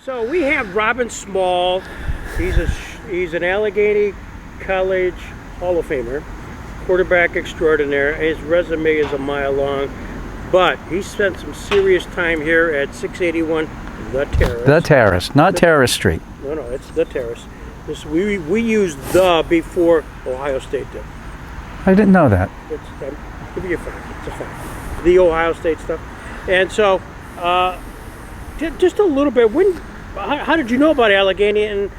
So we have Robyn Small. He's an Allegheny College Hall of Famer, quarterback extraordinaire. His resume is a mile long, but he spent some serious time here at 681 The Terrace. The Terrace, not Terrace Street. No, it's The Terrace. We used the before Ohio State did. I didn't know that. I'll give you a fact. It's a fact. The Ohio State stuff. And so, just a little bit. How did you know about Allegheny, and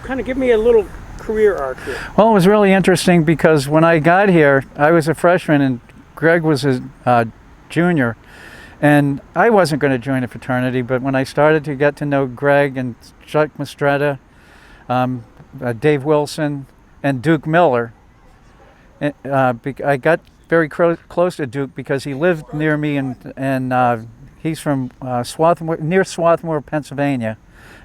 kind of give me a little career arc here? Well, it was really interesting because when I got here, I was a freshman and Greg was a junior, and I wasn't going to join a fraternity. But when I started to get to know Greg and Chuck Mastretta, Dave Wilson, and Duke Miller, I got very close to Duke because he lived near me, and he's from near Swarthmore, Pennsylvania,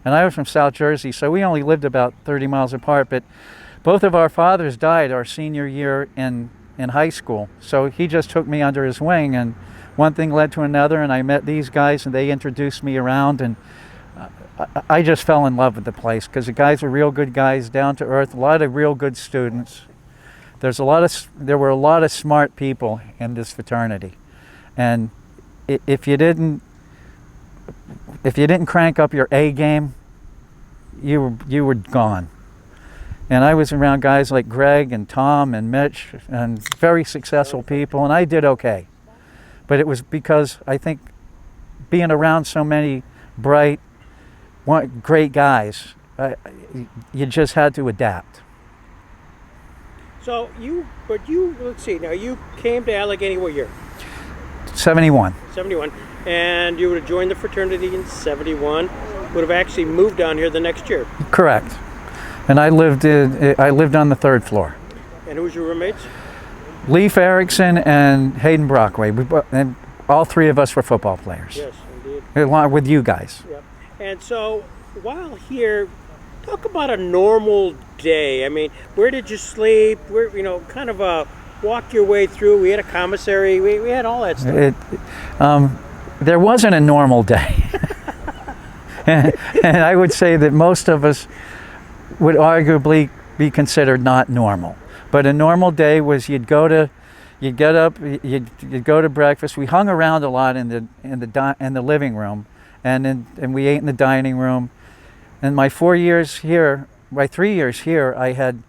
and I was from South Jersey, so we only lived about 30 miles apart. But both of our fathers died our senior year in high school, so he just took me under his wing, and one thing led to another, and I met these guys, and they introduced me around, and I just fell in love with the place because the guys were real good guys, down to earth, a lot of real good students. There were a lot of smart people in this fraternity, and if you didn't crank up your A game, you were gone. And I was around guys like Greg and Tom and Mitch and very successful people, and I did okay. But it was because I think being around so many bright, great guys, you just had to adapt. So let's see, now you came to Allegheny what year? 71. 71. And you would have joined the fraternity in 71, would have actually moved down here the next year. Correct. And I lived on the third floor. And who was your roommates? Leif Erickson and Hayden Brockway. And all three of us were football players. Yes, indeed. Along with you guys. Yep. And so while here, talk about a normal day. I mean, where did you sleep? Where, kind of walk your way through. We had a commissary. We had all that stuff. There wasn't a normal day. and I would say that most of us would arguably be considered not normal. But a normal day was you'd get up, you'd go to breakfast. We hung around a lot in the living room, and we ate in the dining room. And my 3 years here, I had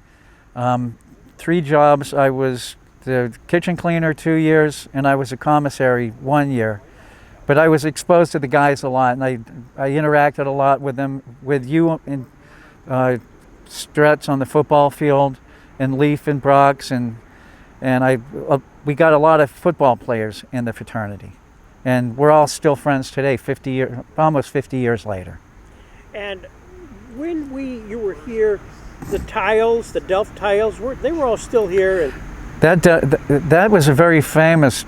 3 jobs. I was the kitchen cleaner 2 years, and I was a commissary 1 year. But I was exposed to the guys a lot, and I interacted a lot with them, with you and Sherretts on the football field, and Leif and Brox, and we got a lot of football players in the fraternity, and we're all still friends today, almost 50 years later. And when you were here, the tiles, the Delt tiles, they were all still here. And that was a very famous.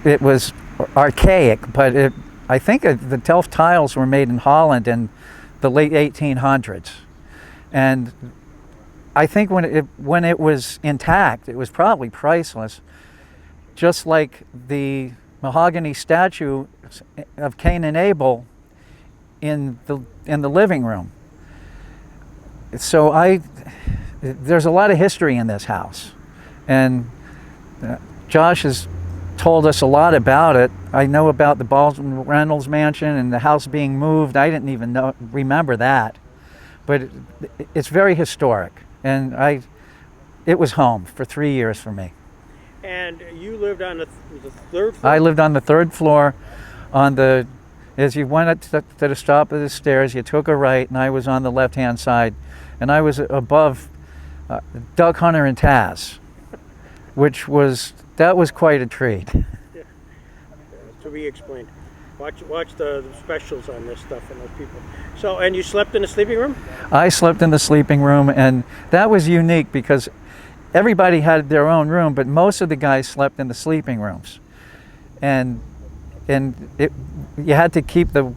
It was archaic, but I think the Delt tiles were made in Holland in the late 1800s, and I think when it was intact, it was probably priceless. Just like the mahogany statue of Cain and Abel in the living room. So there's a lot of history in this house, and Josh has told us a lot about it. I know about the Baldwin Reynolds mansion and the house being moved. I didn't even remember that, but it's very historic, and it was home for 3 years for me. And you lived on the third floor? I lived on the third floor. As you went to the top of the stairs, you took a right, and I was on the left-hand side, and I was above Duck Hunter and Taz, that was quite a treat. Yeah. To be explained. Watch the specials on this stuff and those people. So, and you slept in the sleeping room? I slept in the sleeping room, and that was unique because everybody had their own room, but most of the guys slept in the sleeping rooms. And you had to keep the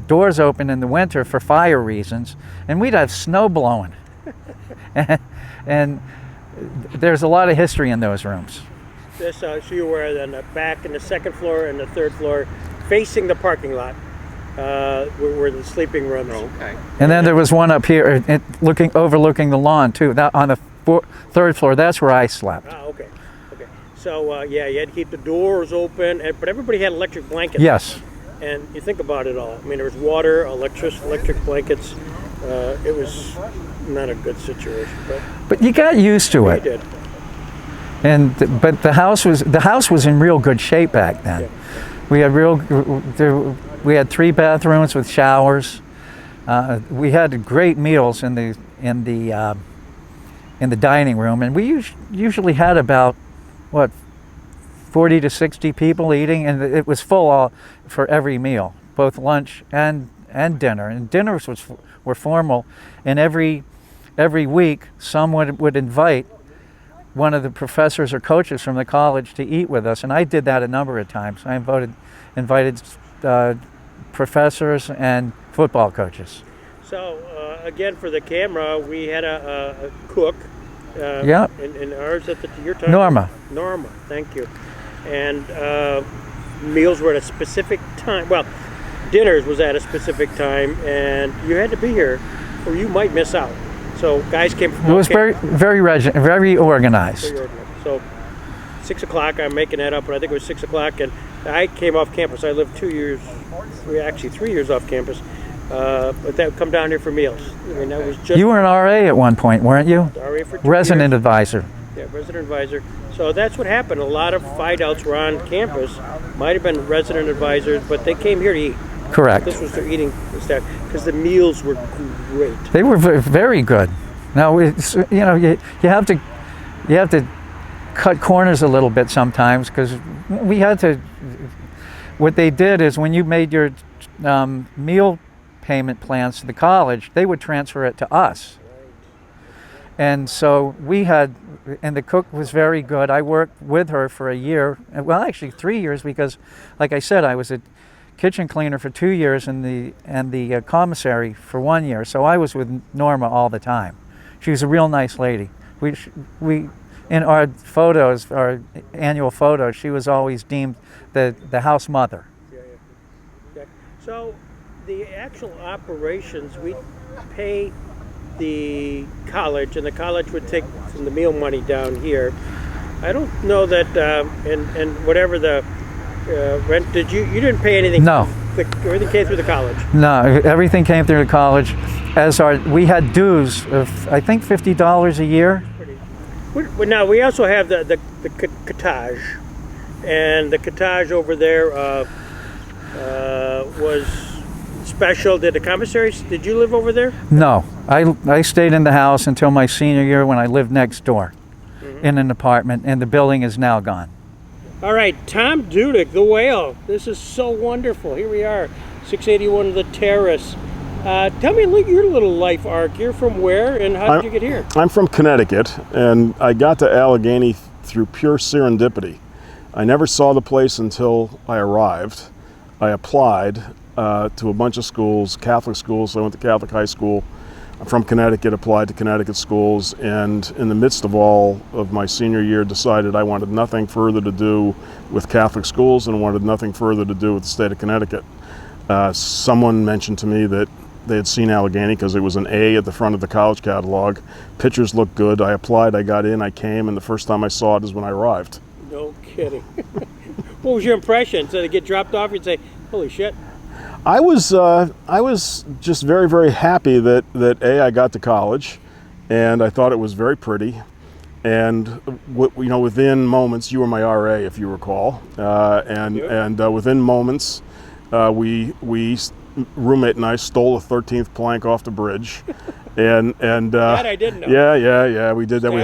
doors open in the winter for fire reasons, and we'd have snow blowing. and there's a lot of history in those rooms. This, so you were on the back in the second floor and the third floor, facing the parking lot, were the sleeping rooms. Oh, okay. And then there was one up here, overlooking the lawn too. That on the third floor. That's where I slept. Ah, okay. Okay. So yeah, you had to keep the doors open, but everybody had electric blankets. Yes. And you think about it all. I mean, there was water, electric blankets. It was not a good situation, But you got used to you it. did. But the house was in real good shape back then. Yeah. We had 3 bathrooms with showers. We had great meals in the dining room, and we usually had about 40 to 60 people eating, and it was full for every meal, both lunch and dinner. And dinners were formal, and every week someone would invite one of the professors or coaches from the college to eat with us, and I did that a number of times. I invited professors and football coaches. So again, for the camera, we had a cook. Yeah. And ours at your time. Norma. Norma, thank you. And meals were at a specific time. Well, dinners was at a specific time, and you had to be here, or you might miss out. So guys came from. It was very organized. So 6 o'clock. I'm making that up, but I think it was 6 o'clock, and I came off campus. I lived 3 years off campus. But that would come down here for meals. I mean, that was just. You were an RA at one point, weren't you? RA for 2 Resident years. advisor. Yeah, resident advisor. So that's what happened. A lot of Phi Delts were on campus, might have been resident advisors, but they came here to eat. Correct. This was their eating staff because the meals were great. They were very good. Now, you have to cut corners a little bit sometimes, because we had to. What they did is, when you made your meal payment plans to the college, they would transfer it to us. And so and the cook was very good. I worked with her for a year, well, actually 3 years, because, like I said, I was a kitchen cleaner for 2 years and the commissary for 1 year. So I was with Norma all the time. She was a real nice lady. We in our photos, our annual photos, she was always deemed the house mother. Yeah. So the actual operations, we pay the college, and the college would take some of the meal money down here. I don't know that, and whatever the rent, you didn't pay anything? No. Everything came through the college? No, everything came through the college. We had dues of, I think, $50 a year. Now, we also have the cottage, and the cottage over there was special. Did the commissaries, did you live over there? No, I stayed in the house until my senior year, when I lived next door in an apartment, and the building is now gone. All right, Tom Dudek, the whale. This is so wonderful. Here we are, 681 of the Terrace. Tell me your little life arc. You're from where, and how did you get here? I'm from Connecticut, and I got to Allegheny through pure serendipity. I never saw the place until I arrived. I applied to a bunch of schools, Catholic schools. So I went to Catholic high school. I'm from Connecticut, applied to Connecticut schools, and in the midst of all of my senior year, decided I wanted nothing further to do with Catholic schools and wanted nothing further to do with the state of Connecticut. Someone mentioned to me that they had seen Allegheny because it was an A at the front of the college catalog. Pictures looked good. I applied, I got in, I came, and the first time I saw it is when I arrived. No kidding. What was your impression? So to get dropped off, you'd say, holy shit. I was just very, very happy that I got to college, and I thought it was very pretty. And within moments, you were my RA, if you recall, and within moments, roommate and I stole a 13th plank off the bridge, and that I didn't know. Yeah, we did that. We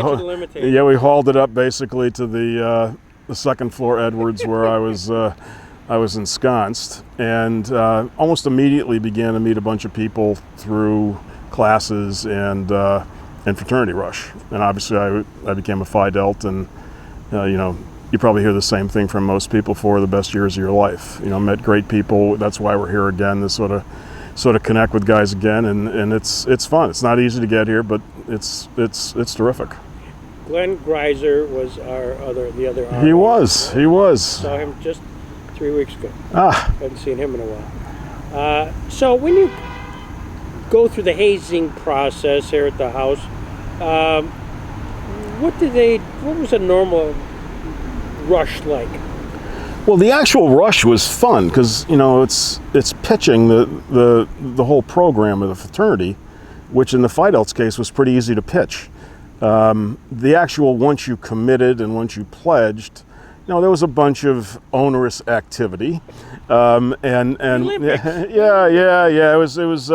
hauled it up basically to the second floor Edwards, where I was ensconced, and almost immediately began to meet a bunch of people through classes and fraternity rush. And obviously I became a Phi Delt, and you probably hear the same thing from most people, for the best years of your life. Met great people. That's why we're here again, to sort of connect with guys again, and it's fun. It's not easy to get here, but it's terrific. Glenn Greiser was the other RA. He was. Saw him just 3 weeks ago. Ah, Hadn't seen him in a while. So when you go through the hazing process here at the house, what was a normal rush like? well, the actual rush was fun because it's pitching the whole program of the fraternity, which in the Phi Delta's case was pretty easy to pitch. The actual once you committed and once you pledged, there was a bunch of onerous activity, and Olympics. yeah. It was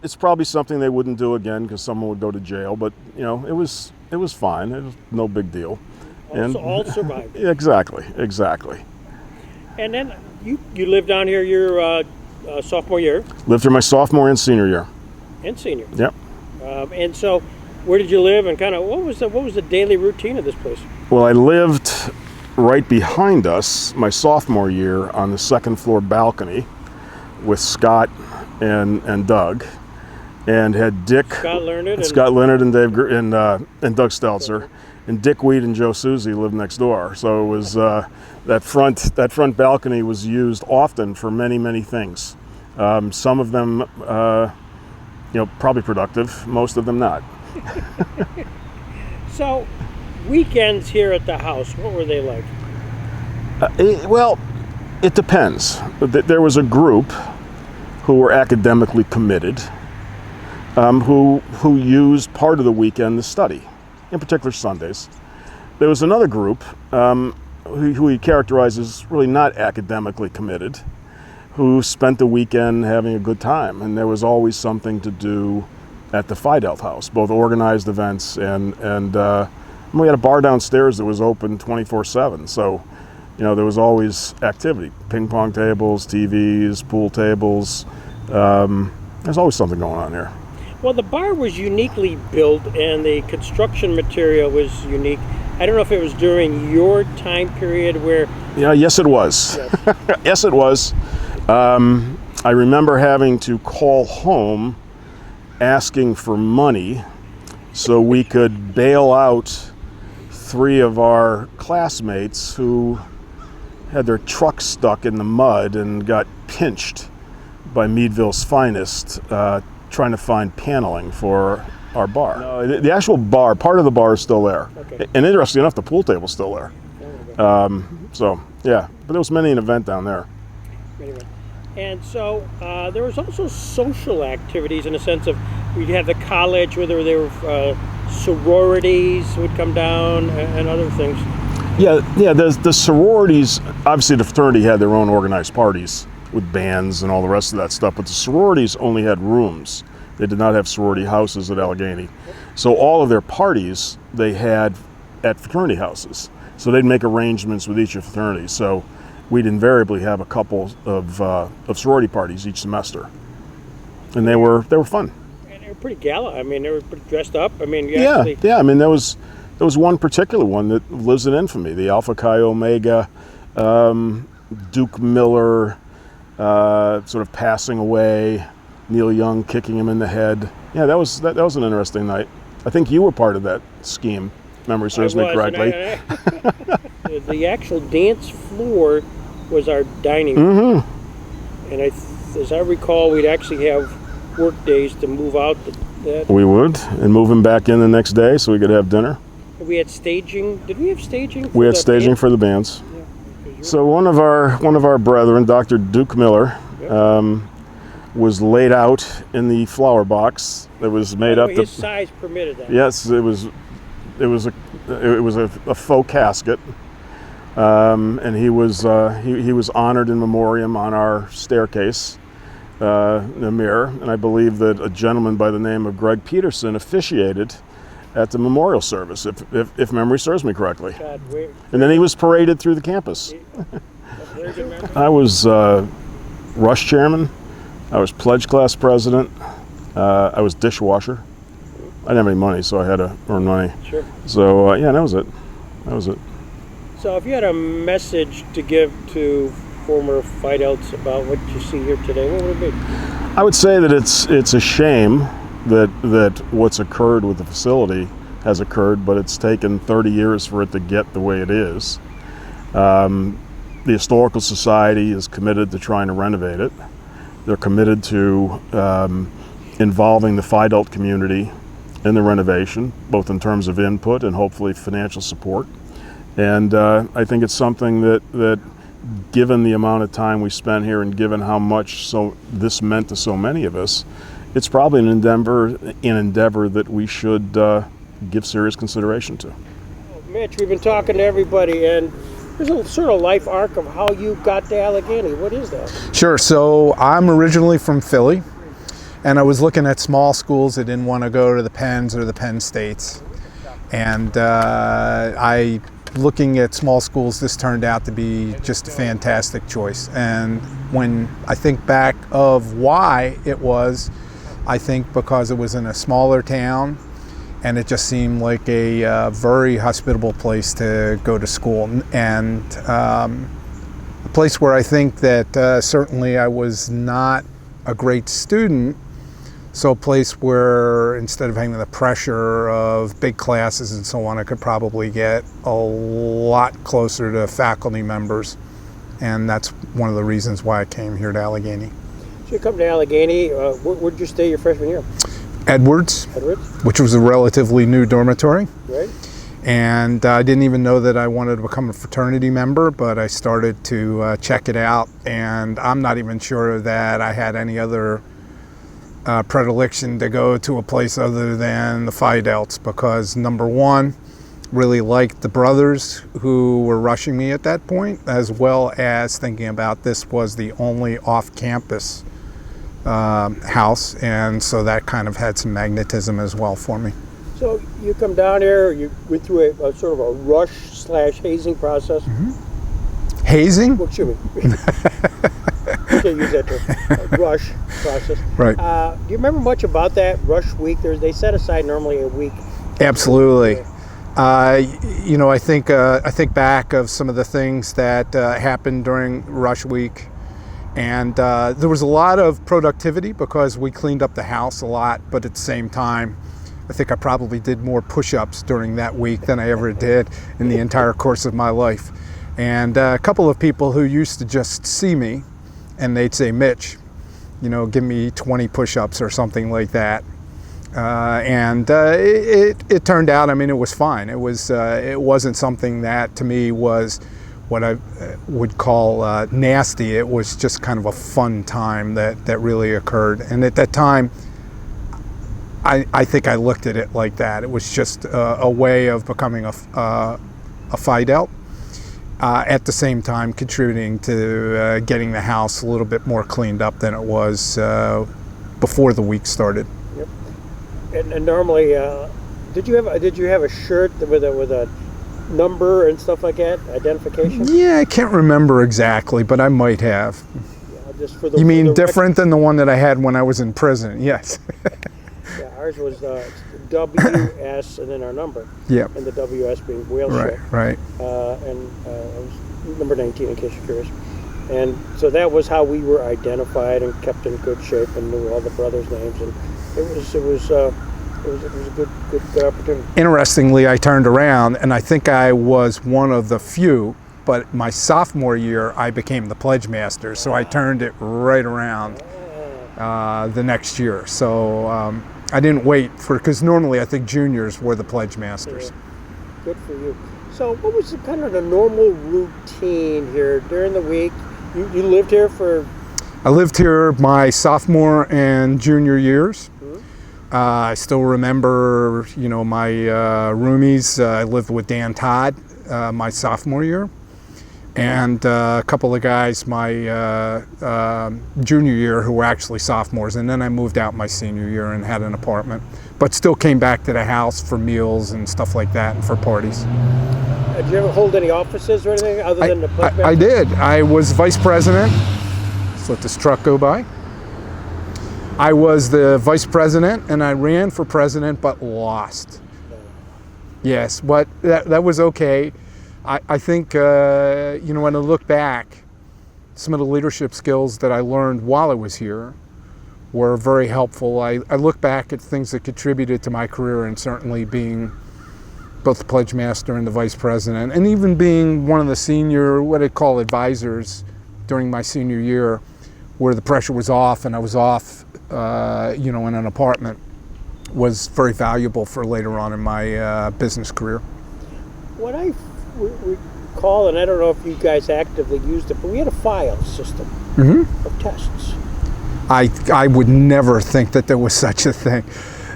it's probably something they wouldn't do again because someone would go to jail. But it was fine. It was no big deal. All survived. Exactly. And then you lived down here your sophomore year Lived through my sophomore and senior year. and senior. Yep. And so, where did you live, and kind of what was the daily routine of this place? Well, I lived right behind us my sophomore year on the second floor balcony with Scott and Doug, and had Dick, Scott Leonard and Dave and Doug Stelzer, and Dick Weed and Joe Susie lived next door. So it was that front balcony was used often for many things. Some of them, probably productive. Most of them not. So, weekends here at the house, what were they like? Well, it depends. There was a group who were academically committed, who used part of the weekend to study, in particular Sundays. There was another group who he characterized as really not academically committed, who spent the weekend having a good time, and there was always something to do at the Phi Delta house, both organized events and we had a bar downstairs that was open 24/7. So, there was always activity: ping pong tables, TVs, pool tables. There's always something going on here. Well, the bar was uniquely built, and the construction material was unique. I don't know if it was during your time period where... Yeah, yes, it was. Yes. Yes, it was. I remember having to call home asking for money so we could bail out 3 of our classmates who had their trucks stuck in the mud and got pinched by Meadville's finest trying to find paneling for our bar. No, the actual bar, part of the bar is still there. Okay. And interestingly enough, the pool table's still there. So, yeah, but there was many an event down there. Anyway. And so there was also social activities in the sense of we'd have the college, whether there were sororities would come down and other things. Yeah. The sororities, obviously the fraternity had their own organized parties with bands and all the rest of that stuff, but the sororities only had rooms. They did not have sorority houses at Allegheny. So all of their parties they had at fraternity houses. So they'd make arrangements with each of the fraternities. So we'd invariably have a couple of sorority parties each semester, and they were fun. And they were pretty gala. I mean, they were pretty dressed up. I mean, Yeah. I mean, there was one particular one that lives in infamy: the Alpha Chi Omega, Duke Miller, sort of passing away, Neil Young kicking him in the head. Yeah, that was an interesting night. I think you were part of that scheme. Memory serves me correctly. The actual dance floor was our dining room. Mm-hmm. And as I recall, we'd actually have work days to move out that. We would, and move him back in the next day so we could have dinner. We had staging. Did we have staging? We had staging band? For the bands. Yeah, so one of our brethren, Dr. Duke Miller, was laid out in the flower box that was made up. His size permitted that. Yes, it was a faux casket, and he was honored in memoriam on our staircase, the mirror, and I believe that a gentleman by the name of Greg Peterson officiated at the memorial service, if memory serves me correctly. God, and then he was paraded through the campus. I was rush chairman. I was pledge class president. I was dishwasher. I didn't have any money, so I had to earn money. Sure. So, that was it. So if you had a message to give to former Phi Delts about what you see here today, what would it be? I would say that it's a shame that what's occurred with the facility has occurred, but it's taken 30 years for it to get the way it is. The Historical Society is committed to trying to renovate it. They're committed to involving the Phi Delta community in the renovation, both in terms of input and hopefully financial support. And I think it's something that given the amount of time we spent here and given how much this meant to so many of us, it's probably an endeavor that we should give serious consideration to. Mitch, we've been talking to everybody, and there's a sort of life arc of how you got to Allegheny. What is that? Sure. So I'm originally from Philly, and I was looking at small schools. I didn't want to go to the Penns or the Penn States. And looking at small schools, this turned out to be just a fantastic choice. And when I think back of why it was, I think because it was in a smaller town, and it just seemed like a very hospitable place to go to school, and a place where I think that certainly I was not a great student, so a place where instead of having the pressure of big classes and so on, I could probably get a lot closer to faculty members, and that's one of the reasons why I came here to Allegheny. So you come to Allegheny, where'd you stay your freshman year? Edwards, which was a relatively new dormitory. Right. And I didn't even know that I wanted to become a fraternity member, but I started to check it out, and I'm not even sure that I had any other predilection to go to a place other than the Phi Delts, because number one, really liked the brothers who were rushing me at that point, as well as thinking about this was the only off-campus house, and so that kind of had some magnetism as well for me. So you come down here, you went through a sort of a rush/hazing process. Mm-hmm. Hazing? Well, excuse me. You can't use that term. Rush process. Right. Do you remember much about that rush week? They set aside normally a week. Absolutely. I think back of some of the things that happened during rush week. And there was a lot of productivity because we cleaned up the house a lot, but at the same time, I think I probably did more push-ups during that week than I ever did in the entire course of my life. And a couple of people who used to just see me, and they'd say, Mitch, give me 20 push-ups or something like that. It turned out, it was fine. It wasn't something that to me was what I would call nasty. It was just kind of a fun time that really occurred. And at that time, I think I looked at it like that. It was just a way of becoming a Phi Delta, at the same time contributing to getting the house a little bit more cleaned up than it was before the week started. Yep. And normally, did you have a shirt with a number and stuff like that, identification? Yeah, I can't remember exactly, but I might have. Yeah, just for the, you mean different than the one that I had when I was in prison? Yes. Yeah, ours was WS and then our number. Yep. And the WS being whale ship. Right. And I was number 19 in case you're curious. And so that was how we were identified and kept in good shape and knew all the brothers' names, and it was a good opportunity. Interestingly, I turned around, and I think I was one of the few, but my sophomore year, I became the pledge master, so I turned it right around the next year. So I didn't wait because normally I think juniors were the pledge masters. Yeah. Good for you. So what was kind of the normal routine here during the week? You lived here for? I lived here my sophomore and junior years. I still remember, my roomies. I lived with Dan Todd my sophomore year, and a couple of guys my junior year who were actually sophomores, and then I moved out my senior year and had an apartment, but still came back to the house for meals and stuff like that and for parties. Did you ever hold any offices or anything other than the pledge master? I did. I was vice president. Let's let this truck go by. I was the vice president, and I ran for president, but lost. Yes, but that was okay. I think, when I look back, some of the leadership skills that I learned while I was here were very helpful. I look back at things that contributed to my career, and certainly being both the pledge master and the vice president, and even being one of the senior, what I call advisors during my senior year, where the pressure was off and I was off, you know, in an apartment, was very valuable for later on in my business career. What I recall, and I don't know if you guys actively used it, but we had a file system of tests. I would never think that there was such a thing.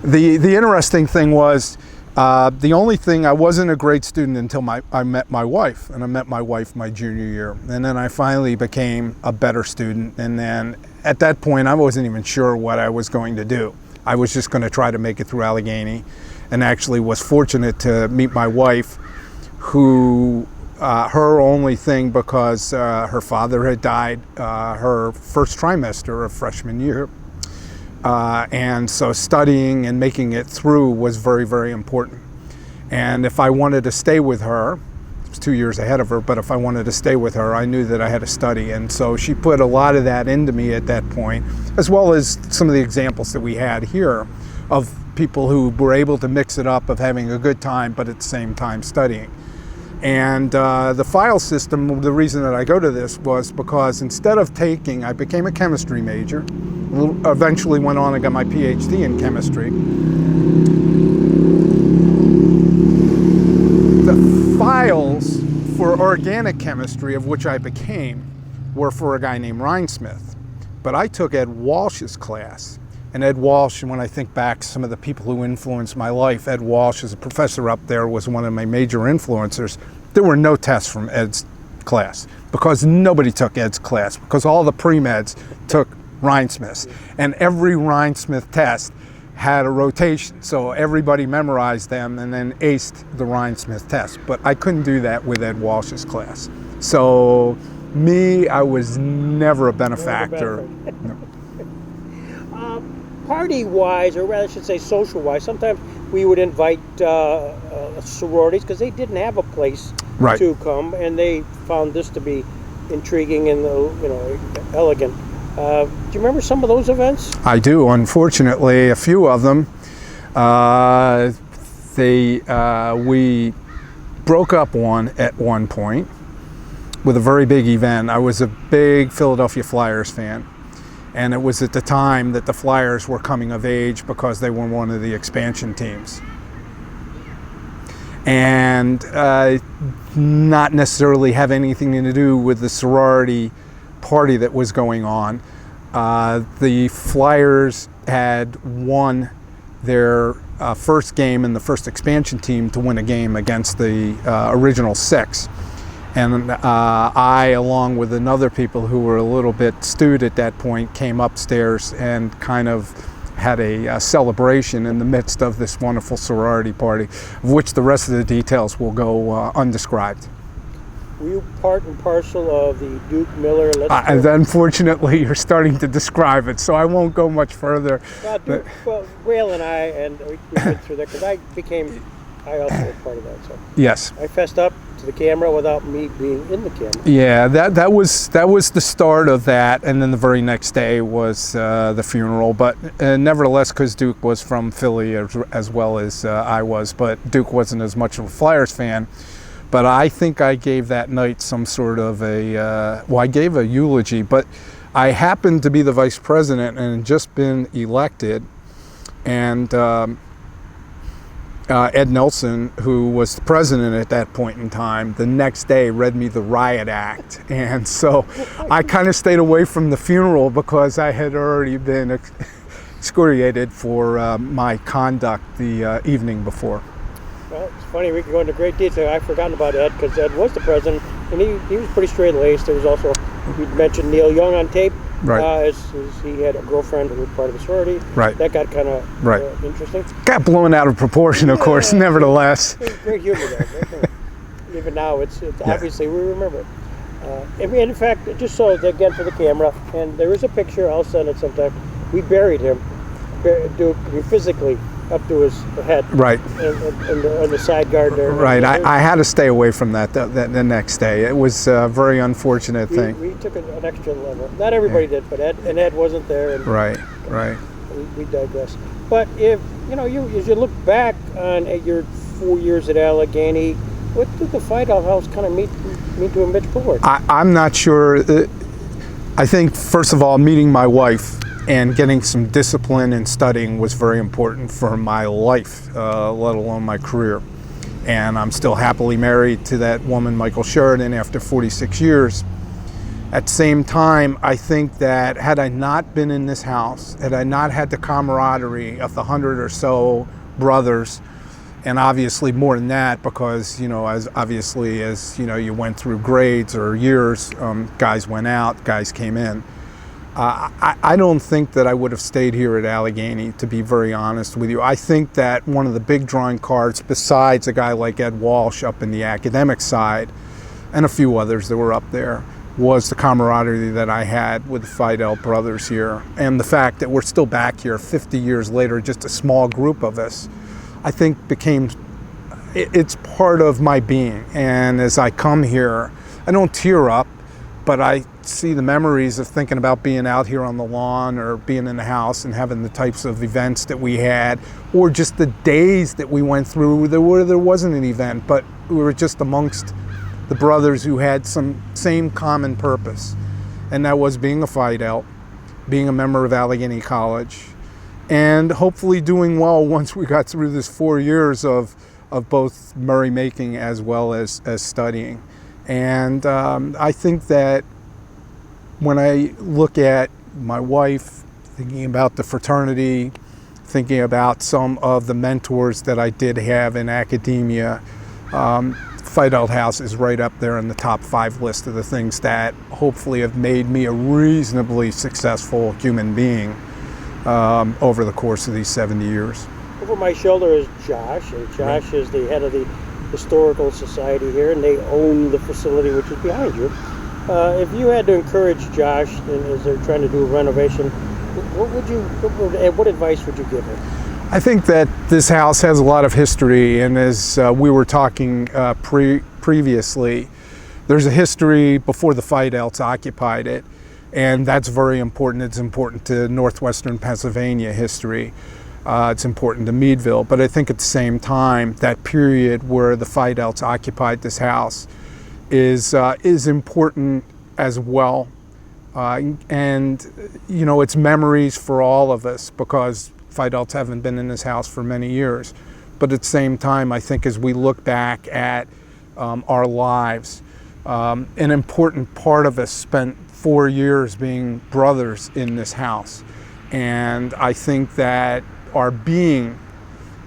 The interesting thing was, the only thing, I wasn't a great student until I met my wife, and I met my wife my junior year, and then I finally became a better student, and then at that point I wasn't even sure what I was going to do. I was just going to try to make it through Allegheny, and actually was fortunate to meet my wife, who her only thing, because her father had died her first trimester of freshman year, and so studying and making it through was very, very important. And if I wanted to stay with her, I was 2 years ahead of her, but if I wanted to stay with her, I knew that I had to study. And so she put a lot of that into me at that point, as well as some of the examples that we had here of people who were able to mix it up, of having a good time, but at the same time studying. And the file system, the reason that I go to this was because instead of I became a chemistry major, eventually went on and got my PhD in chemistry. The files for organic chemistry, of which I became, were for a guy named Rhinesmith. But I took Ed Walsh's class. And Ed Walsh, when I think back, some of the people who influenced my life, Ed Walsh, as a professor up there, was one of my major influencers. There were no tests from Ed's class, because nobody took Ed's class, because all the pre-meds took Rhinesmith's. And every Rhinesmith test had a rotation, so everybody memorized them and then aced the Rhinesmith test. But I couldn't do that with Ed Walsh's class. So I was never a benefactor. No. Party-wise, or rather I should say social-wise, sometimes we would invite sororities because they didn't have a place to come, and they found this to be intriguing and elegant. Do you remember some of those events? I do. Unfortunately, a few of them. We broke up at one point with a very big event. I was a big Philadelphia Flyers fan. And it was at the time that the Flyers were coming of age because they were one of the expansion teams. And not necessarily have anything to do with the sorority party that was going on. The Flyers had won their first game in the first expansion team to win a game against the original six. And I, along with another people who were a little bit stewed at that point, came upstairs and kind of had a celebration in the midst of this wonderful sorority party, of which the rest of the details will go undescribed. Were you part and parcel of the Duke Miller? Unfortunately, you're starting to describe it, so I won't go much further. Well, Whale and I, and we went through that because I also was part of that. So yes, I fessed up to the camera without me being in the camera. Yeah, that was the start of that, and then the very next day was the funeral. But nevertheless, because Duke was from Philly as well as I was, but Duke wasn't as much of a Flyers fan. But I think I gave that night some sort of I gave a eulogy, but I happened to be the vice president and had just been elected, and Ed Nelson, who was the president at that point in time, the next day read me the riot act. And so I kind of stayed away from the funeral because I had already been excoriated for my conduct the evening before. Well, it's funny, we could go into great detail. I've forgotten about Ed because Ed was the president, and he was pretty straight-laced. There was also, you mentioned Neil Young on tape. Right. As he had a girlfriend who was part of the sorority. Right. That got kind of interesting. Got blown out of proportion, of course, nevertheless. There's great humor there. Even now, it's obviously, we remember it. And in fact, just so, again, for the camera, and there is a picture, I'll send it sometime. We buried him, Duke, physically, up to his head. Right. On the side guard there. Right. I had to stay away from that the next day. It was a very unfortunate thing. We took an extra level. Not everybody did, but Ed wasn't there. And right. We digress. But if, as you look back on your 4 years at Allegheny. What did the Phi Delta house kind of mean to him, Mitch Forward? I'm not sure. I think, first of all, meeting my wife and getting some discipline in studying was very important for my life, let alone my career. And I'm still happily married to that woman, Michael Sherretts, after 46 years. At the same time, I think that had I not been in this house, had I not had the camaraderie of the 100 or so brothers, and obviously more than that, because, as you went through grades or years, guys went out, guys came in. I don't think that I would have stayed here at Allegheny, to be very honest with you. I think that one of the big drawing cards, besides a guy like Ed Walsh up in the academic side, and a few others that were up there, was the camaraderie that I had with the Phi Delta brothers here. And the fact that we're still back here 50 years later, just a small group of us, I think it's part of my being. And as I come here, I don't tear up, but I see the memories of thinking about being out here on the lawn or being in the house and having the types of events that we had, or just the days that we went through where there wasn't an event, but we were just amongst the brothers who had some same common purpose, and that was being a Phi Delta, being a member of Allegheny College, and hopefully doing well once we got through this 4 years of both merrymaking as well as studying. And I think that when I look at my wife, thinking about the fraternity, thinking about some of the mentors that I did have in academia, Phi Delta House is right up there in the top 5 list of the things that hopefully have made me a reasonably successful human being over the course of these 70 years. Over my shoulder is Josh, and Josh is the head of the Historical Society here, and they own the facility which is behind you. If you had to encourage Josh, and as they're trying to do a renovation, what advice would you give him? I think that this house has a lot of history, and as we were talking previously, there's a history before the Phi Delta occupied it, and that's very important. It's important to northwestern Pennsylvania history. It's important to Meadville, but I think at the same time, that period where the Phi Delta occupied this house is important as well. And, it's memories for all of us, because Phi Delta haven't been in this house for many years. But at the same time, I think as we look back at our lives, an important part of us spent 4 years being brothers in this house. And I think that our being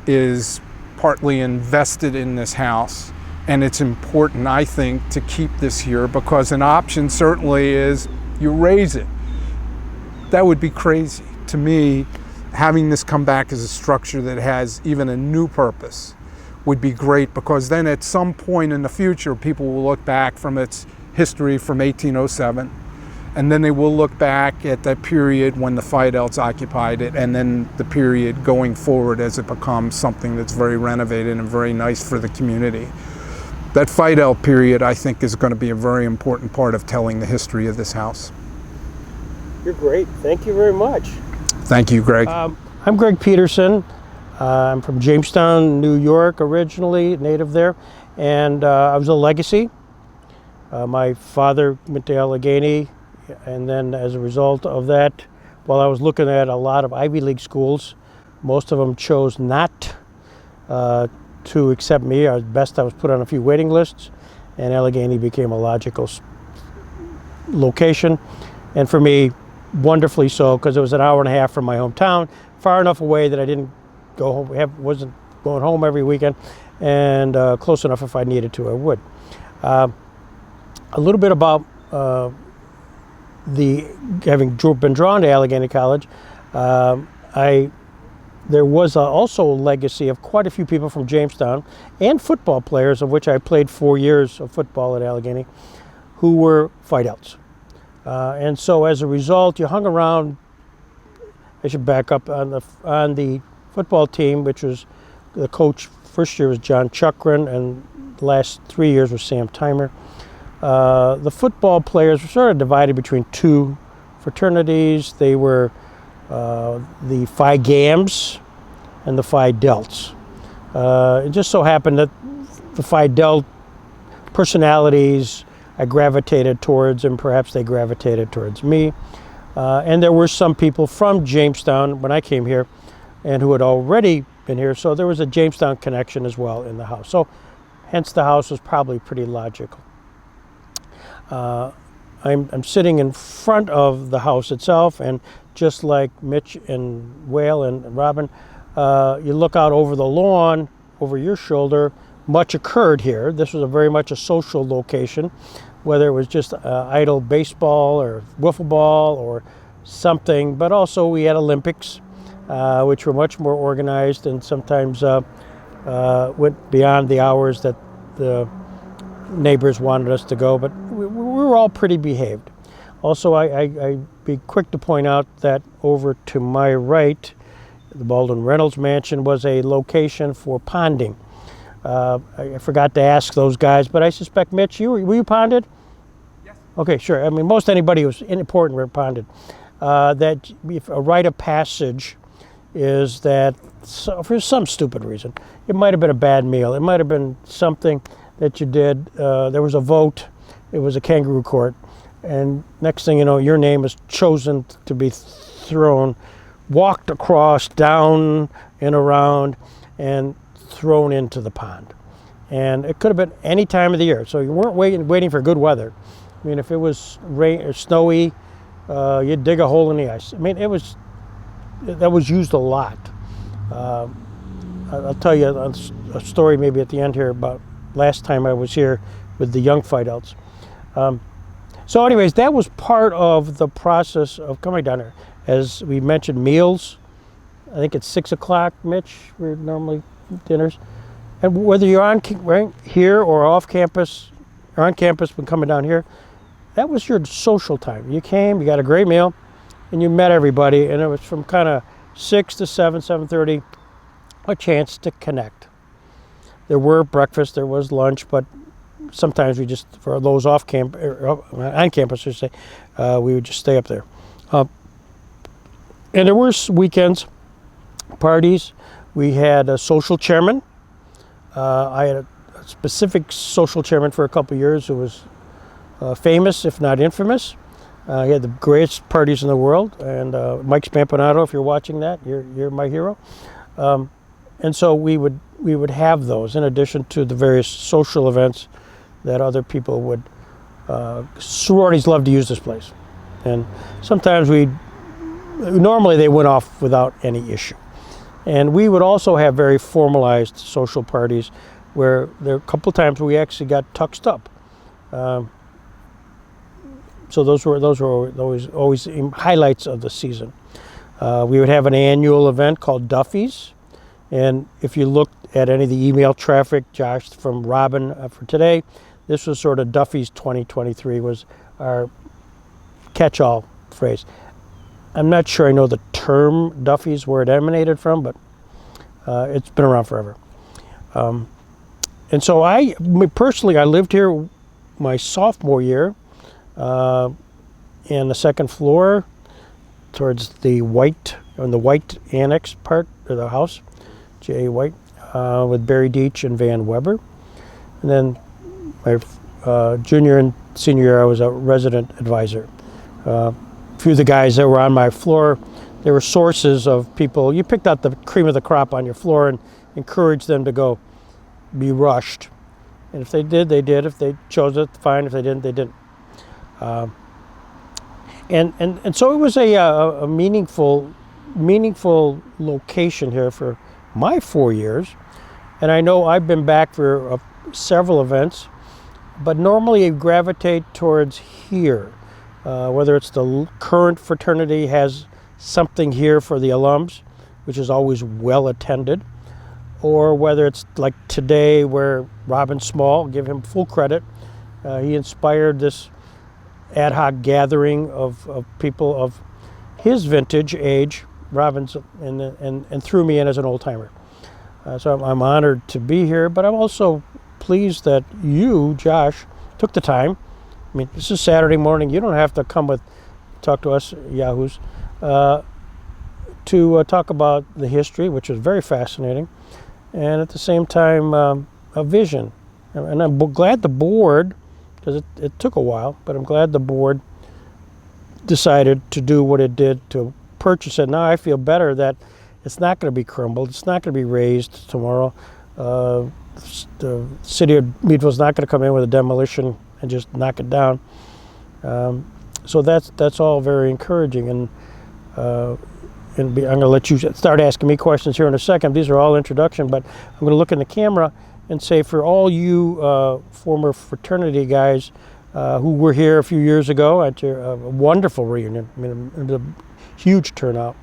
is partly invested in this house. And it's important, I think, to keep this here, because an option certainly is you raise it. That would be crazy. To me, having this come back as a structure that has even a new purpose would be great, because then at some point in the future, people will look back from its history from 1807, and then they will look back at that period when the Phi Delta occupied it, and then the period going forward as it becomes something that's very renovated and very nice for the community. That Phi Delta period, I think, is going to be a very important part of telling the history of this house. You're great. Thank you very much. Thank you, Greg. I'm Greg Peterson. I'm from Jamestown, New York, originally, native there, and I was a legacy. My father went to Allegheny, and then as a result of that, while I was looking at a lot of Ivy League schools, most of them chose not to accept me. At best, I was put on a few waiting lists, and Allegheny became a logical location. And for me, wonderfully so, because it was an hour and a half from my hometown, far enough away that I didn't go home, wasn't going home every weekend, and close enough if I needed to, I would. A little bit about having been drawn to Allegheny College. There was also a legacy of quite a few people from Jamestown, and football players, of which I played 4 years of football at Allegheny, who were Phi Delts. And so as a result, you hung around. I should back up on the football team, which was the coach. First year was John Chukrin, and the last 3 years was Sam Timer. The football players were sort of divided between two fraternities. They were the Phi Gams and the Phi Delts. It just so happened that the Phi Delta personalities I gravitated towards, and perhaps they gravitated towards me. And there were some people from Jamestown when I came here and who had already been here, so there was a Jamestown connection as well in the house. So hence the house was probably pretty logical. I'm sitting in front of the house itself, and just like Mitch and Whale and Robyn, you look out over the lawn, over your shoulder. Much occurred here. This was very much a social location, whether it was just idle baseball or wiffle ball or something, but also we had Olympics, which were much more organized and sometimes went beyond the hours that the neighbors wanted us to go, but we were all pretty behaved. Also, I'd be quick to point out that over to my right, the Baldwin Reynolds Mansion was a location for ponding. I forgot to ask those guys, but I suspect, Mitch, were you ponded? Yes. Okay, sure. I mean, most anybody who's important were ponded. That if a rite of passage is that, for some stupid reason, it might have been a bad meal. It might have been something that you did. There was a vote. It was a kangaroo court. And next thing you know, your name is chosen to be thrown, walked across, down and around, and thrown into the pond. And it could have been any time of the year. So you weren't waiting for good weather. I mean, if it was rain or snowy, you'd dig a hole in the ice. I mean, that was used a lot. I'll tell you a story maybe at the end here about last time I was here with the young Phi Delts. So anyways, that was part of the process of coming down here. As we mentioned, meals. I think it's 6 o'clock, Mitch, we're normally dinners. And whether you're on right here or off campus, or on campus when coming down here, that was your social time. You came, you got a great meal, and you met everybody, and it was from kind of 6 to 7:30, a chance to connect. There were breakfast, there was lunch, but sometimes we just, for those off camp, or on campus, I should say, we would just stay up there. And there were weekends, parties. We had a social chairman. I had a specific social chairman for a couple of years who was famous, if not infamous. He had the greatest parties in the world. And Mike Spampanato, if you're watching that, you're my hero. And so we would have those in addition to the various social events that other people would. Sororities love to use this place, and sometimes normally they went off without any issue. And we would also have very formalized social parties where there were a couple of times we actually got tuxed up. So those were always highlights of the season. We would have an annual event called Duffy's. And if you looked at any of the email traffic, Josh, from Robyn for today, this was sort of Duffy's 2023 was our catch-all phrase. I'm not sure I know the term Duffy's where it emanated from, but it's been around forever. And so I lived here my sophomore year in the second floor towards the white annex part of the house, J.A. White, with Barry Deach and Van Weber. And then my junior and senior year, I was a resident advisor. A few of the guys that were on my floor, they were sources of people. You picked out the cream of the crop on your floor and encouraged them to go be rushed. And if they did, they did. If they chose it, fine. If they didn't, they didn't. And so it was a meaningful location here for my 4 years. And I know I've been back for several events, but normally I gravitate towards here. Whether it's the current fraternity has something here for the alums, which is always well attended, or whether it's like today where Robyn Small, give him full credit, he inspired this ad hoc gathering of people of his vintage age, Robyn's, and threw me in as an old timer. So I'm honored to be here, but I'm also pleased that you, Josh, took the time. I mean, this is Saturday morning. You don't have to talk to us yahoos, to talk about the history, which was very fascinating, and at the same time a vision. And I'm glad the board, because it took a while, but I'm glad the board decided to do what it did to purchase it. Now I feel better that it's not going to be crumbled. It's not going to be raised tomorrow. The city of Meadville is not going to come in with a demolition and just knock it down. So that's all very encouraging. And I'm going to let you start asking me questions here in a second. These are all introduction, but I'm going to look in the camera and say, for all you former fraternity guys who were here a few years ago at your wonderful reunion, I mean, it was a huge turnout,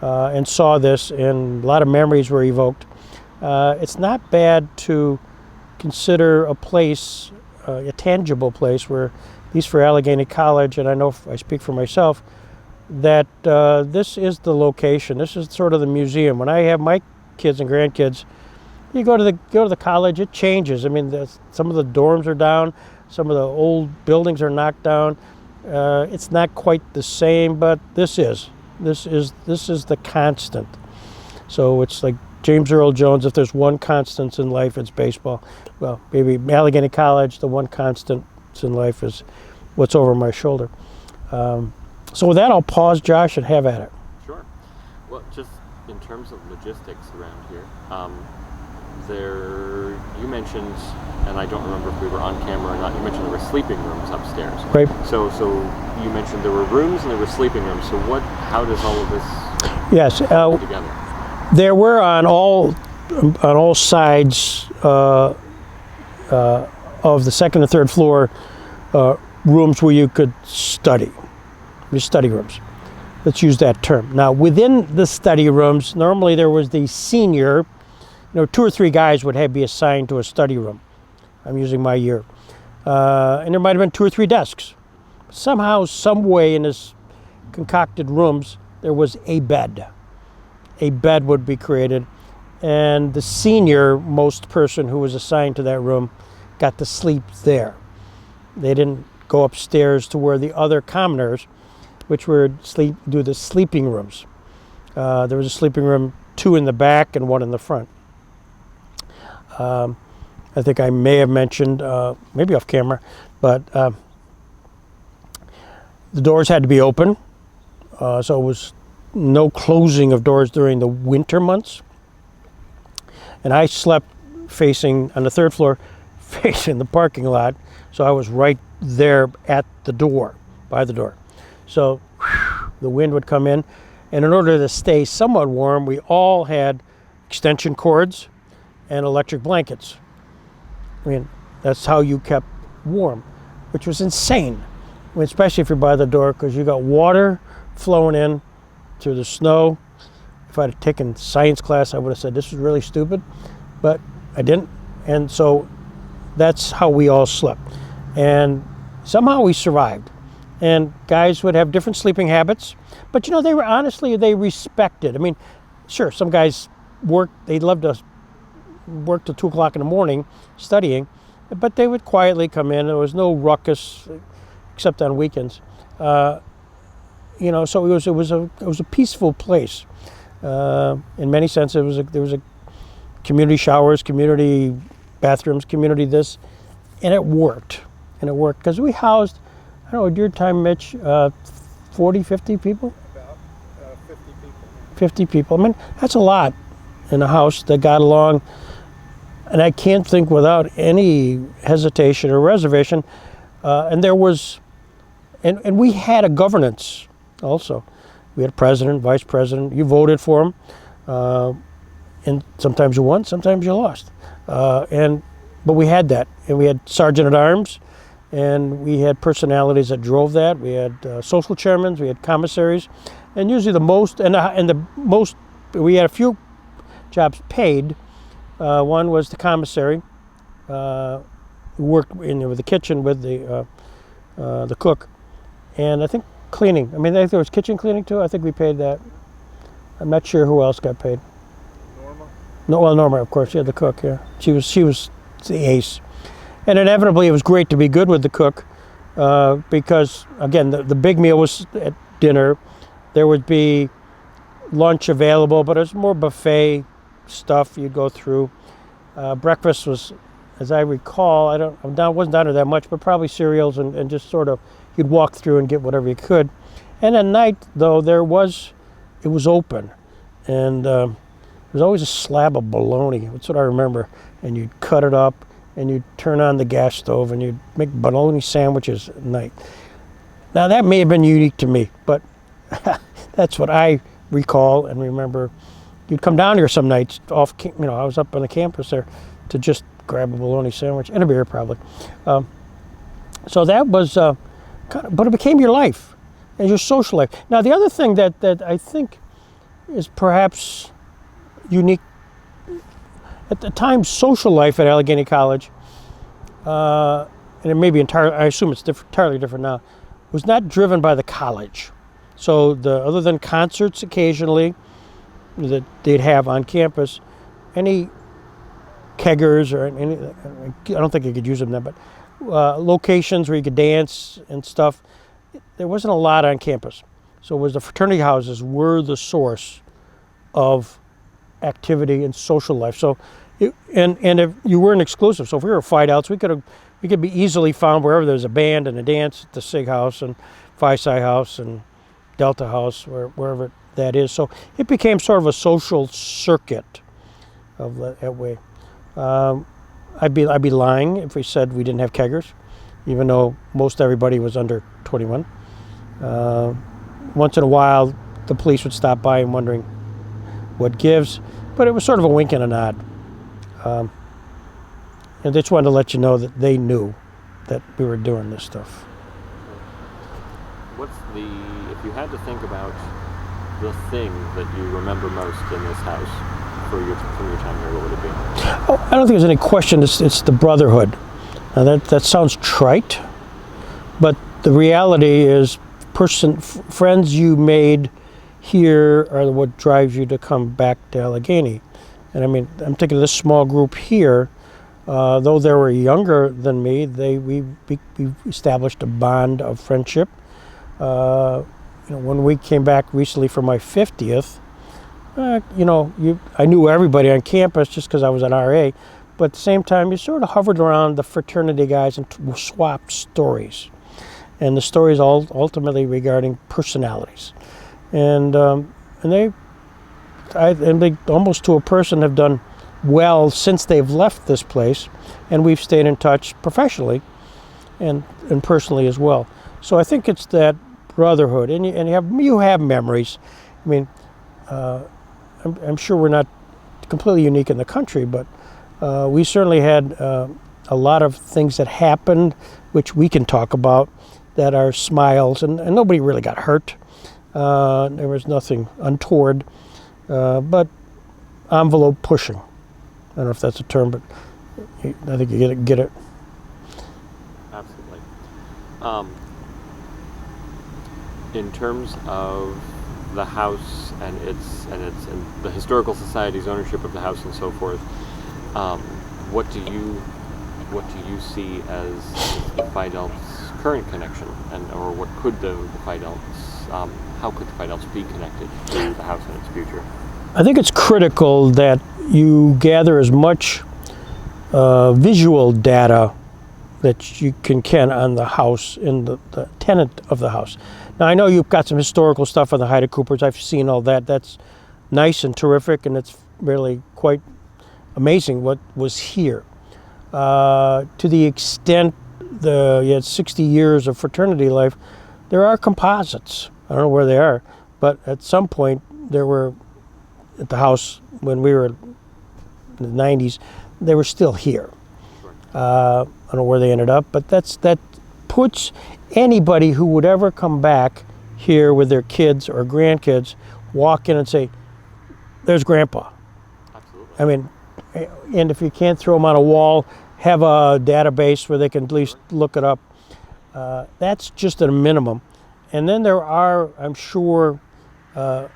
and saw this, and a lot of memories were evoked. It's not bad to consider a place, a tangible place, where, at least for Allegheny College, and I know I speak for myself, that this is the location. This is sort of the museum. When I have my kids and grandkids, you go to the college, it changes. I mean, some of the dorms are down, some of the old buildings are knocked down. It's not quite the same, but this is the constant. So it's like James Earl Jones, if there's one constant in life, it's baseball. Well, maybe Allegheny College, the one constant in life is what's over my shoulder. So with that, I'll pause, Josh, and have at it. Sure. Well, just in terms of logistics around here, you mentioned, and I don't remember if we were on camera or not, you mentioned there were sleeping rooms upstairs. Right. So you mentioned there were rooms and there were sleeping rooms. So how does all of this come together? There were on all sides of the second and third floor rooms where you could study. Your study rooms. Let's use that term. Now, within the study rooms, normally there was the senior, 2 or 3 guys would be assigned to a study room. I'm using my year. And there might have been 2 or 3 desks. Somehow, some way in this concocted rooms, there was a bed. A bed would be created, and the senior most person who was assigned to that room got to sleep there. They didn't go upstairs to where the other commoners, which were do the sleeping rooms. There was a sleeping room, 2 in the back and 1 in the front. I think I may have mentioned, maybe off camera, but the doors had to be open, so it was no closing of doors during the winter months. And I slept facing, on the 3rd floor, facing the parking lot, so I was right there at the door, by the door. So the wind would come in, and in order to stay somewhat warm, we all had extension cords and electric blankets. I mean, that's how you kept warm, which was insane, I mean, especially if you're by the door, because you got water flowing in through the snow. If I'd have taken science class, I would have said this was really stupid, but I didn't. And so that's how we all slept. And somehow we survived. And guys would have different sleeping habits, but they were they respected. I mean, sure, some guys they'd love to work till 2 o'clock in the morning studying, but they would quietly come in. There was no ruckus except on weekends. So it was a peaceful place. In many senses, there was a community showers, community bathrooms, community this, and it worked. And it worked because we housed, I don't know, at your time, Mitch, 40, 50 people? About 50 people. 50 people. I mean, that's a lot in a house that got along. And I can't think without any hesitation or reservation. And there was, and we had a governance also. We had a president, vice president. You voted for them. And sometimes you won, sometimes you lost. But we had that. And we had sergeant at arms. And we had personalities that drove that. We had social chairmen, we had commissaries, and usually we had a few jobs paid. One was the commissary, who worked with the kitchen with the cook, and I think cleaning. I mean, I think there was kitchen cleaning too. I think we paid that. I'm not sure who else got paid. Norma? No, well, Norma, of course. Yeah, the cook. Yeah, she was the ace. And inevitably, it was great to be good with the cook because, again, the big meal was at dinner. There would be lunch available, but it was more buffet stuff you'd go through. Breakfast was, as I recall, wasn't down there that much, but probably cereals and just sort of, you'd walk through and get whatever you could. And at night, though, it was open. And there was always a slab of bologna. That's what I remember. And you'd cut it up, and you'd turn on the gas stove, and you'd make bologna sandwiches at night. Now, that may have been unique to me, but that's what I recall and remember. You'd come down here some nights I was up on the campus there to just grab a bologna sandwich and a beer probably. So that was but it became your life and your social life. Now, the other thing that I think is perhaps unique at the time, social life at Allegheny College, and it may be I assume it's entirely different now, was not driven by the college. So other than concerts occasionally that they'd have on campus, any keggers or any, I don't think you could use them then, but locations where you could dance and stuff, there wasn't a lot on campus. So it was the fraternity houses were the source of activity and social life. So, and if you weren't exclusive, so if we were Phi Delts, we could be easily found wherever there's a band and a dance at the Sig House and Phi Psi House and Delta House, wherever that is. So it became sort of a social circuit of that way. I'd be lying if we said we didn't have keggers, even though most everybody was under 21. Once in a while, the police would stop by and wondering what gives, but it was sort of a wink and a nod. And they just wanted to let you know that they knew that we were doing this stuff. If you had to think about the thing that you remember most in this house from your time here, what would it be? Oh, I don't think there's any question. It's the brotherhood. Now that sounds trite, but the reality is friends you made here are what drives you to come back to Allegheny. And I mean, I'm thinking of this small group here, though they were younger than me, we established a bond of friendship. When we came back recently for my 50th, I knew everybody on campus just because I was an RA, but at the same time, you sort of hovered around the fraternity guys and swapped stories. And the stories all ultimately regarding personalities. And they almost to a person have done well since they've left this place, and we've stayed in touch professionally and personally as well. So I think it's that brotherhood, and you have memories. I mean, I'm sure we're not completely unique in the country, but we certainly had a lot of things that happened, which we can talk about, that are smiles, and nobody really got hurt. There was nothing untoward, but envelope pushing. I don't know if that's a term, but I think you get it. Absolutely. In terms of the house and the historical society's ownership of the house and so forth, what do you see as the Phi Delts' current connection, or what could the Phi Delts? How could the Phi Delts be connected to the house and its future? I think it's critical that you gather as much visual data that you can on the house and the tenant of the house. Now, I know you've got some historical stuff on the Haida Coopers. I've seen all that. That's nice and terrific, and it's really quite amazing what was here. To the extent you had 60 years of fraternity life, there are composites. I don't know where they are, but at some point there were, at the house when we were in the 90s, they were still here. I don't know where they ended up, but that puts anybody who would ever come back here with their kids or grandkids, walk in and say, there's Grandpa. Absolutely. I mean, and if you can't throw them on a wall, have a database where they can at least look it up. That's just at a minimum. And then there are, I'm sure, a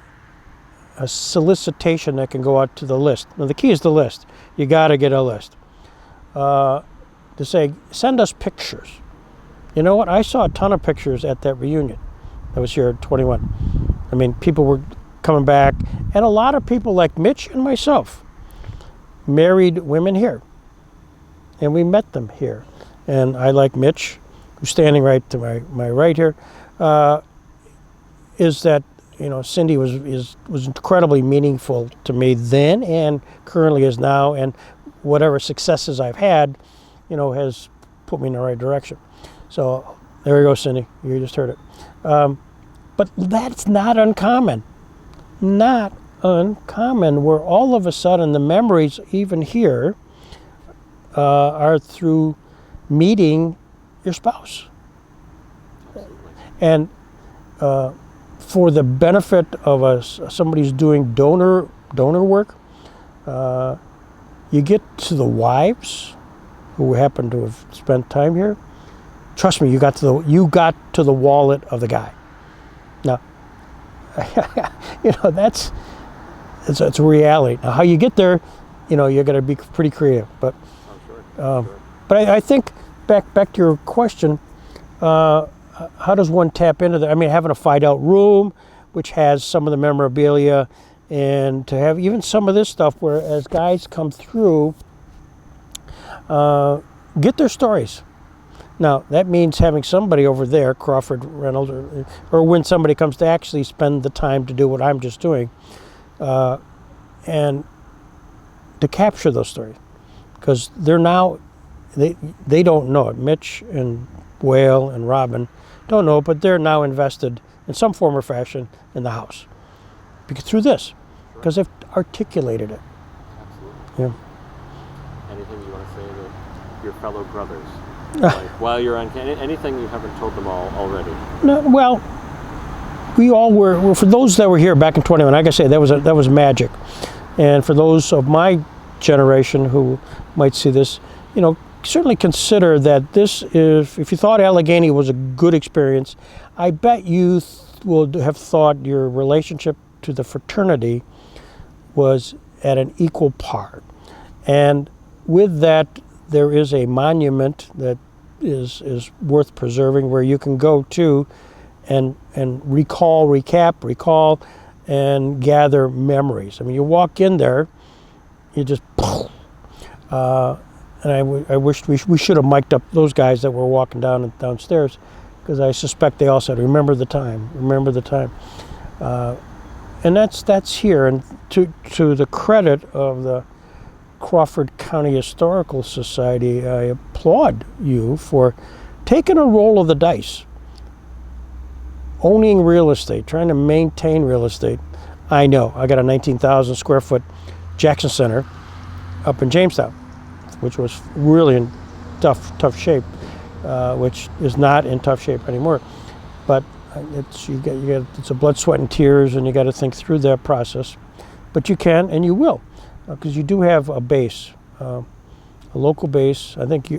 solicitation that can go out to the list. Now, the key is the list. You got to get a list. To say, send us pictures. You know what? I saw a ton of pictures at that reunion. I was here at 21. I mean, people were coming back, and a lot of people like Mitch and myself married women here. And we met them here. And I like Mitch, who's standing right to my right here, is that, Cindy was incredibly meaningful to me then and currently is now, and whatever successes I've had, has put me in the right direction. So there you go, Cindy. You just heard it. But that's not uncommon. Not uncommon, where all of a sudden the memories, even here, are through meeting your spouse. And for the benefit of us, somebody who's doing donor work, you get to the wives who happen to have spent time here. Trust me, you got to the wallet of the guy. Now, that's a reality. Now, how you get there, you're going to be pretty creative. But but I think back to your question, how does one tap into that? I mean, having a Phi Delta room, which has some of the memorabilia, and to have even some of this stuff where as guys come through, get their stories. Now, that means having somebody over there, Crawford, Reynolds, or when somebody comes to actually spend the time to do what I'm just doing, and to capture those stories. Because they're now, they don't know it. Mitch and Whale and Robyn don't know it, but they're now invested in some form or fashion in the house. Because through this, because they've articulated it. Absolutely. Yeah. Anything you want to say to your fellow brothers? Like, while you're on, anything you haven't told them all already? No, well, we all were, for those that were here back in 21, like I say, that was magic. And for those of my generation who might see this, certainly consider that this is, if you thought Allegheny was a good experience, I bet you will have thought your relationship to the fraternity was at an equal par. And with that, there is a monument that is worth preserving where you can go to and recall, and gather memories. I mean, you walk in there, you just, and I wished we should have mic'd up those guys that were walking downstairs, because I suspect they all said, remember the time. And that's here. And to the credit of the Crawford County Historical Society, I applaud you for taking a roll of the dice, owning real estate, trying to maintain real estate. I know, I got a 19,000 square foot Jackson Center up in Jamestown, which was really in tough shape, which is not in tough shape anymore. But it's a blood, sweat, and tears, and you got to think through that process. But you can, and you will, because you do have a base, a local base. I think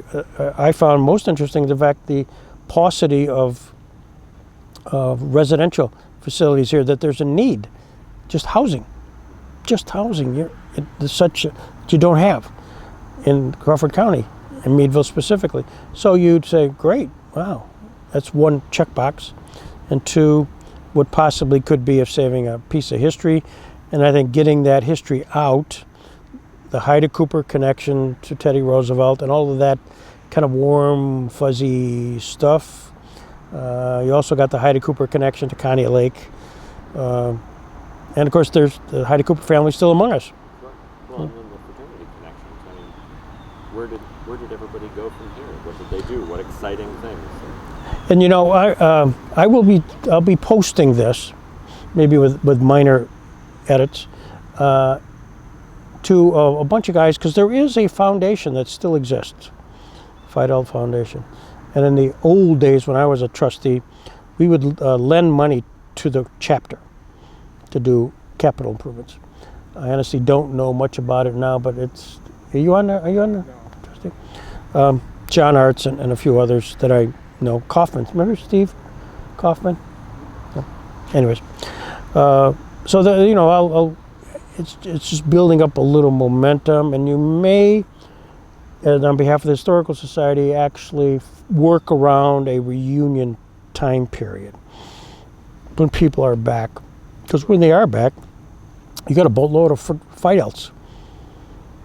I found most interesting the fact the paucity of residential facilities here, that there's a need, just housing. There's such you don't have in Crawford County, in Meadville specifically. So you'd say, great, wow, that's one checkbox. And two, what possibly could be of saving a piece of history. And I think getting that history out, the Haida Cooper connection to Teddy Roosevelt and all of that kind of warm, fuzzy stuff. You also got the Haida Cooper connection to Conneaut Lake. And of course, there's the Haida Cooper family still among us. Well, and then the fraternity connections. I mean, where did everybody go from here? What did they do? What exciting things? And I'll be posting this, maybe with minor edits, to a bunch of guys, because there is a foundation that still exists, Phi Delta Foundation. And in the old days when I was a trustee, we would lend money to the chapter to do capital improvements. I honestly don't know much about it now, but it's. Are you on the trustee? John Arts and a few others that I know. Kaufman, remember Steve Kaufman? Yeah. Anyways, so it's just building up a little momentum, and you may, on behalf of the Historical Society, actually work around a reunion time period when people are back. Because when they are back, you got a boatload of Phi Delts.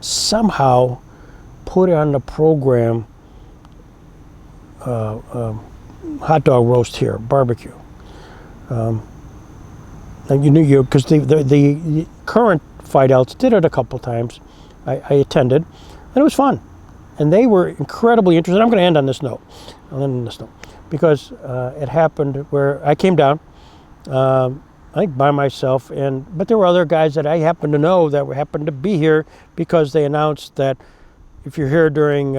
somehow put on the program hot dog roast here, barbecue. And you knew because the current Phi Delts did it a couple times. I attended, and it was fun. And they were incredibly interested. I'm going to end on this note. I'll end on this note because it happened where I came down, I think by myself, but there were other guys that I happened to know that happened to be here because they announced that if you're here during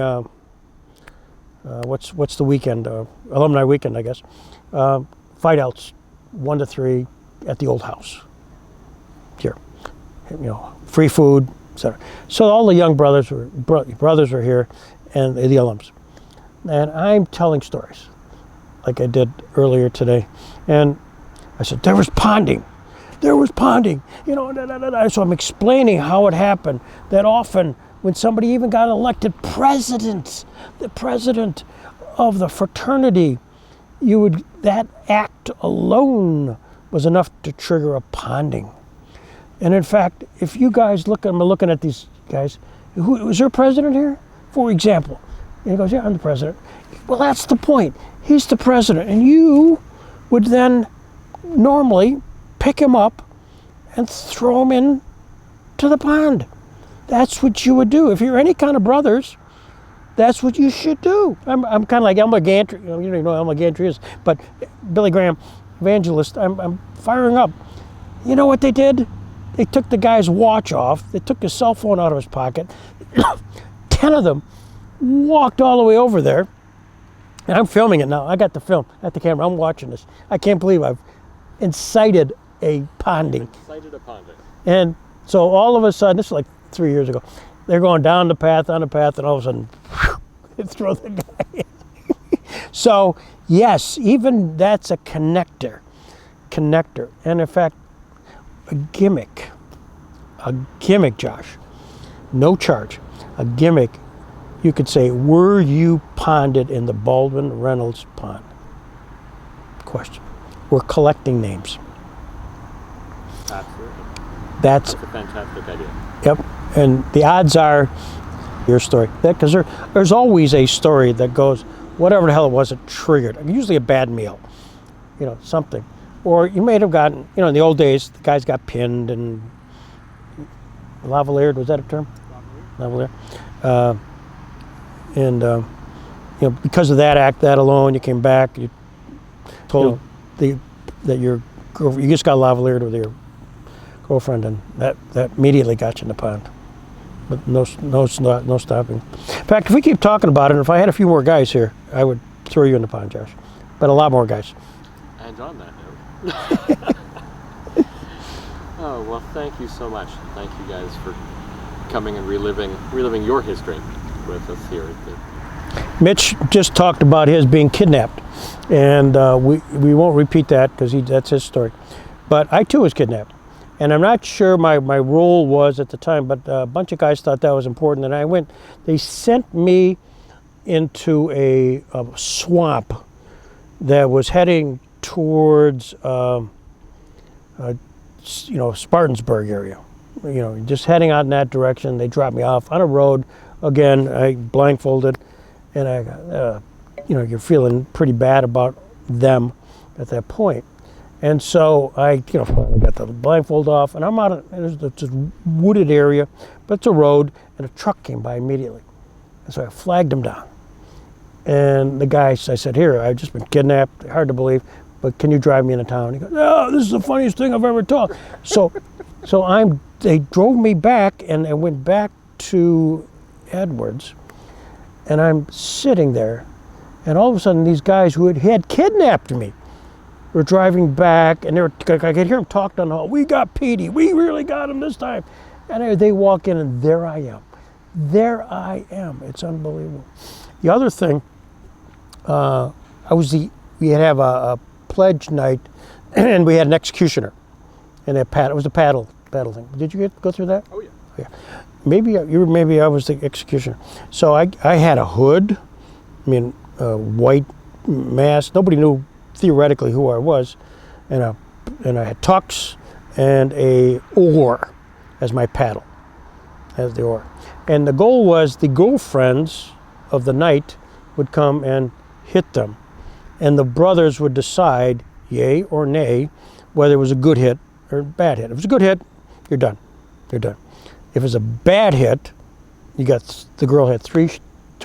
what's the weekend, alumni weekend, I guess, Phi Delts 1 to 3 at the old house here, free food, etc. So all the young brothers were here, and the alums, and I'm telling stories like I did earlier today, and I said there was ponding, So I'm explaining how it happened. That often when somebody even got elected the president of the fraternity, that act alone was enough to trigger a ponding. And in fact, if you guys I'm looking at these guys, was there a president here? For example. And he goes, yeah, I'm the president. Well, that's the point. He's the president. And you would then normally pick him up and throw him in to the pond. That's what you would do. If you're any kind of brothers, that's what you should do. I'm kind of like Elmer Gantry. You don't even know who Elmer Gantry is, but Billy Graham, evangelist, I'm firing up. You know what they did? They took the guy's watch off. They took his cell phone out of his pocket. 10 of them walked all the way over there. And I'm filming it now. I got the film at the camera. I'm watching this. I can't believe I've incited a ponding. And so all of a sudden, this is like 3 years ago, they're going down the path, and all of a sudden, they throw the guy in. So, yes, even that's a connector. And in fact, a gimmick, Josh, no charge, a gimmick, you could say, were you ponded in the Baldwin Reynolds pond? Question. We're collecting names. Absolutely. That's a fantastic idea. Yep. And the odds are your story. Because there's always a story that goes, whatever the hell it was, it triggered. Usually a bad meal, something. Or you may have gotten, in the old days, the guys got pinned and lavaliered, was that a term? Lavalier. Because of that act, that alone, you came back, you told that your girlfriend, you just got lavaliered with your girlfriend, and that immediately got you in the pond. But no stopping. In fact, if we keep talking about it, if I had a few more guys here, I would throw you in the pond, Josh. But a lot more guys. And on that note. Oh, well, thank you so much. Thank you guys for coming and reliving your history with us here. Mitch just talked about his being kidnapped, and we won't repeat that because that's his story. But I too was kidnapped, and I'm not sure my role was at the time, but a bunch of guys thought that was important, and I went. They sent me into a swamp that was heading towards Spartansburg area. Just heading out in that direction. They dropped me off on a road. Again, I blindfolded, and I got, you're feeling pretty bad about them at that point. And so I, finally got the blindfold off, and I'm out. There's this wooded area, but it's a road, and a truck came by immediately. And so I flagged him down. And the guy, I said, here, I've just been kidnapped. Hard to believe, but can you drive me into town? He goes, oh, this is the funniest thing I've ever told. So they drove me back, and I went back to Edwards, and I'm sitting there, and all of a sudden these guys who had kidnapped me were driving back, and I could hear them talk down the hall. We got Petey. We really got him this time. And they walk in, and there I am. It's unbelievable. The other thing, we had have a pledge night, and we had an executioner, and it was a paddle thing. Did you go through that? Oh yeah. Yeah. Maybe I was the executioner. So I had a hood, a white mask. Nobody knew theoretically who I was, and I had tucks and a oar as my paddle. as the oar. And the goal was the girlfriends of the knight would come and hit them. And the brothers would decide, yay or nay, whether it was a good hit or a bad hit. If it was a good hit, you're done. You're done. If it's a bad hit, the girl had 2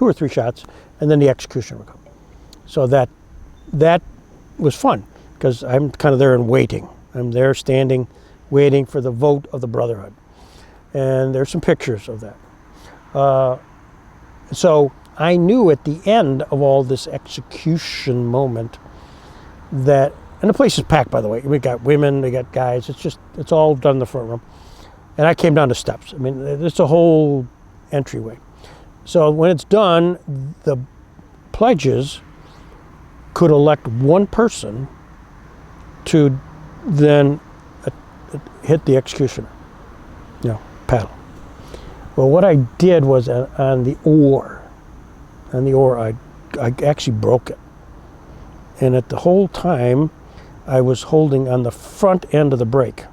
or 3 shots, and then the executioner would come. So that was fun, because I'm kind of there and waiting. I'm there standing, waiting for the vote of the brotherhood. And there's some pictures of that. So I knew at the end of all this execution moment that, and the place is packed, by the way. We got women, they got guys. It's all done in the front room. And I came down the steps. I mean, it's a whole entryway. So when it's done, the pledges could elect one person to then hit the executioner, paddle. Well, what I did was on the oar, I actually broke it. And at the whole time, I was holding on the front end of the brake.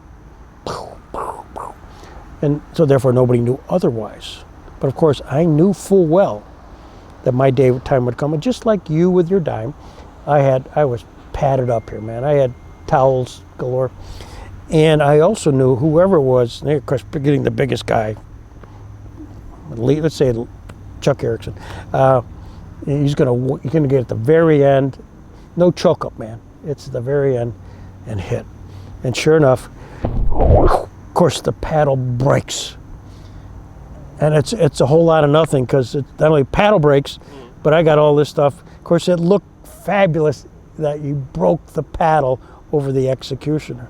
And so therefore nobody knew otherwise. But of course, I knew full well that my time would come. And just like you with your dime, I was padded up here, man. I had towels galore. And I also knew whoever it was, of course, getting the biggest guy, let's say Chuck Erickson, he's gonna get at the very end, no choke up, man. It's the very end and hit. And sure enough, of course, the paddle breaks. And it's a whole lot of nothing, because it not only paddle breaks, but I got all this stuff. Of course, it looked fabulous that you broke the paddle over the executioner.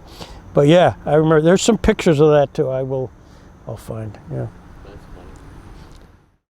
But yeah, I remember there's some pictures of that too. I'll find, yeah.